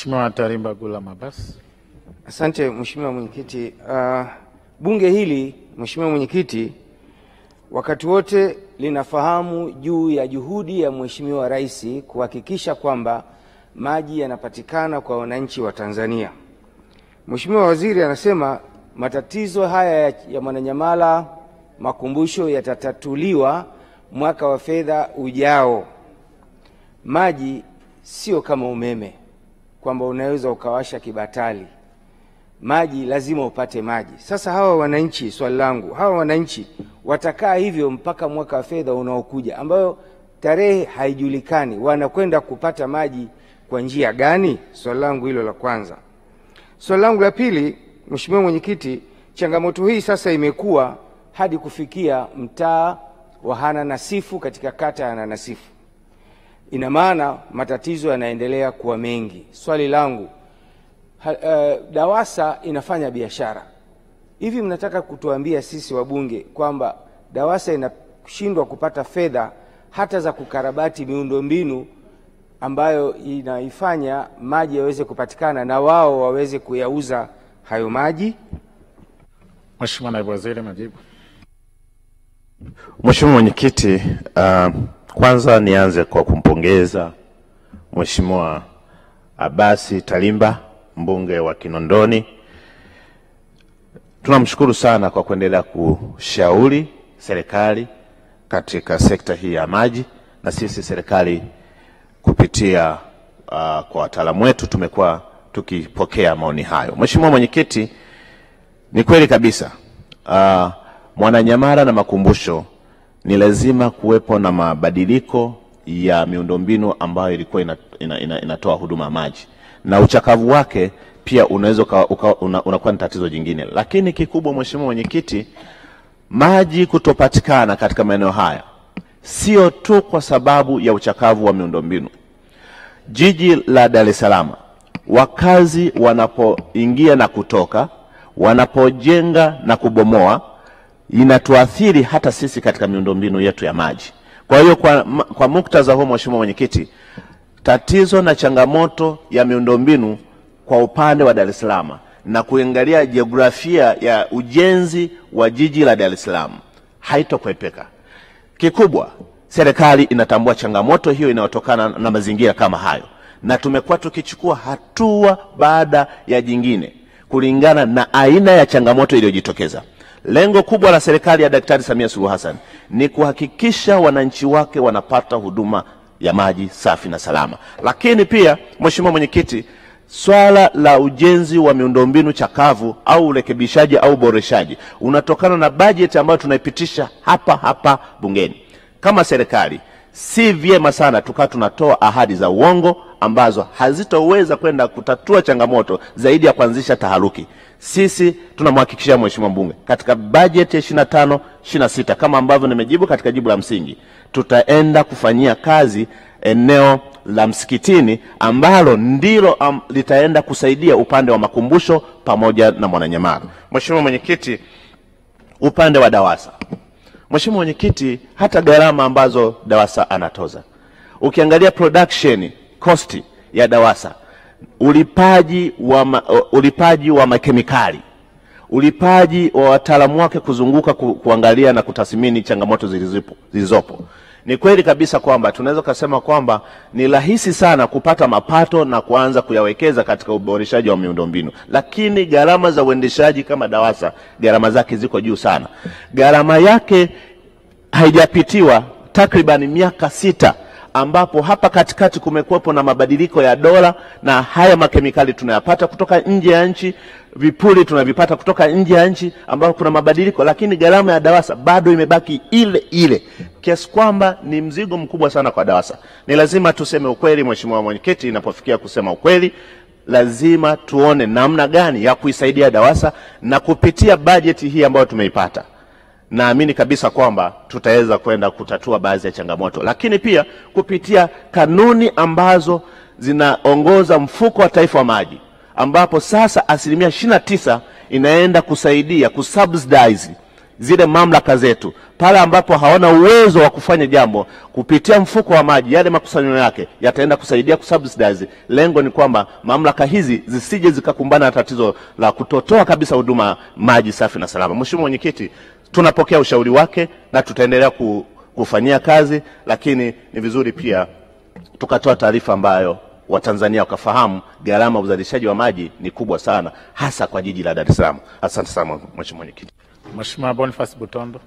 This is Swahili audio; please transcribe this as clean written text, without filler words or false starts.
Mheshimiwa Tarimba Ghulam Abbas. Asante Mheshimiwa Mwenyekiti. Bunge hili Mheshimiwa Mwenyekiti, wakati wote linafahamu juu ya juhudi ya Mheshimiwa Rais kuhakikisha kwamba maji yanapatikana kwa wananchi wa Tanzania. Mheshimiwa Waziri anasema matatizo haya ya Mwananyamala makumbusho yatatatuliwa mwaka wa fedha ujao. Maji sio kama umeme kwamba unaweza ukawasha kibatali. Maji lazima upate maji. Sasa hawa wananchi, swali langu, hawa wananchi watakaa hivyo mpaka mwaka wa fedha unaokuja ambayo tarehe haijulikani, wanakwenda kupata maji kwa njia gani? Swali langu hilo la kwanza. Swali langu la pili, Mheshimiwa Mwenyekiti, changamoto hii sasa imekuwa hadi kufikia mtaa wa Hananasifu katika kata ya Hananasifu. Ina maana matatizo yanaendelea kuwa mengi. Swali langu, DAWASA inafanya biashara. Hivi mnataka kutuambia sisi wabunge kwamba DAWASA inashindwa kupata fedha hata za kukarabati miundombinu ambayo inaifanya maji yaweze kupatikana na wao waweze kuyauza hayo maji? Mheshimiwa Naibu Waziri, majibu. Mheshimiwa Mwenyekiti, kwanza nianze kwa kumpongeza Mheshimiwa Abbas Tarimba, mbunge wa Kinondoni. Tunamshukuru sana kwa kuendelea kushauri serikali katika sekta hii ya maji, na sisi serikali kupitia kwa wataalamu wetu tumekuwa tukipokea maoni hayo. Mheshimiwa Mwenyekiti, ni kweli kabisa Mwananyamala na makumbusho ni lazima kuwepo na mabadiliko ya miundombinu ambayo ilikuwa inatoa huduma maji, na uchakavu wake pia unaweza unakuwa ni tatizo jingine. Lakini kikubwa Mheshimiwa Mwenyekiti, maji kutopatikana katika maeneo haya sio tu kwa sababu ya uchakavu wa miundombinu. Jiji la Dar es Salaam, wakazi wanapoingia na kutoka, wanapojenga na kubomoa, inatuathiri hata sisi katika miundombinu yetu ya maji. Kwa hiyo kwa muktadha huo Mheshimiwa Mwenyekiti, tatizo na changamoto ya miundombinu kwa upande wa Dar es Salaam na kuangalia jiografia ya ujenzi wa jiji la Dar es Salaam haitokwepeka. Kikubwa serikali inatambua changamoto hiyo inayotokana na mazingira kama hayo, na tumekuwa tukichukua hatua baada ya jingine kulingana na aina ya changamoto iliyojitokeza. Lengo kubwa la serikali ya Daktari Samia Suluhu Hassan ni kuhakikisha wananchi wake wanapata huduma ya maji safi na salama. Lakini pia Mheshimiwa Mwenyekiti, swala la ujenzi wa miundombinu chakavu au urekebishaji au boreshaji unatokana na bajeti ambayo tunaipitisha hapa bungeni. Kama serikali si vyema sana tunatoa ahadi za uongo ambazo hazitoweza kwenda kutatua changamoto zaidi ya kuanzisha taharuki. Sisi tunamhakikishia Mheshimiwa mbunge katika bajeti ya 25-26 kama ambavyo nimejibu katika jibu la msingi, tutaenda kufanyia kazi eneo la Msikitini ambalo ndilo litaenda kusaidia upande wa makumbusho pamoja na Mwananyamala. Mheshimiwa Mwenyekiti, upande wa DAWASA, Mheshimiwa Mwenyekiti, hata gharama ambazo DAWASA anatoza, ukiangalia production cost ya DAWASA, ulipaji wa makemikali, ulipaji wa wataalamu wake kuzunguka kuangalia na kutathmini changamoto zilizopo. Ni kweli kabisa kwamba tunaweza kusema kwamba ni rahisi sana kupata mapato na kuanza kuyawekeza katika uboreshaji wa miundombinu, lakini gharama za uendeshaji kama DAWASA gharama zake ziko juu sana. Gharama yake haijapitiwa takriban miaka 6 ambapo hapa katikati kumekuwepo na mabadiliko ya dola, na haya makemikali tunayapata kutoka nje ya nchi, vipuli tunavipata kutoka nje ya nchi ambapo kuna mabadiliko, lakini gharama ya DAWASA bado imebaki ile kiasi kwamba ni mzigo mkubwa sana kwa DAWASA. Ni lazima tuseme ukweli Mheshimiwa Mwenyekiti, inapofikia kusema ukweli lazima tuone namna gani ya kuisaidia DAWASA, na kupitia bajeti hii ambayo tumeipata naamini kabisa kwamba tutaweza kwenda kutatua baadhi ya changamoto, lakini pia kupitia kanuni ambazo zinaongoza mfuko wa taifa wa maji ambapo sasa 29% inaenda kusaidia kusubsidize zile mamlaka zetu pale ambapo hawana uwezo wa kufanya jambo, kupitia mfuko wa maji, yale makusanyo yake yataenda kusaidia kusubsidize. Lengo ni kwamba mamlaka hizi zisije zikakumbana na tatizo la kutotoa kabisa huduma maji safi na salama. Mheshimiwa Mwenyekiti, tunapokea ushauri wake na tutaendelea kufanyia kazi, lakini ni vizuri pia tukatoa taarifa ambayo Watanzania wakafahamu gharama ya uzalishaji wa maji ni kubwa sana, hasa kwa jiji la Dar es Salaam. Asante sana Mheshimiwa Mwenyekiti. Mheshimiwa Boniface Butondo.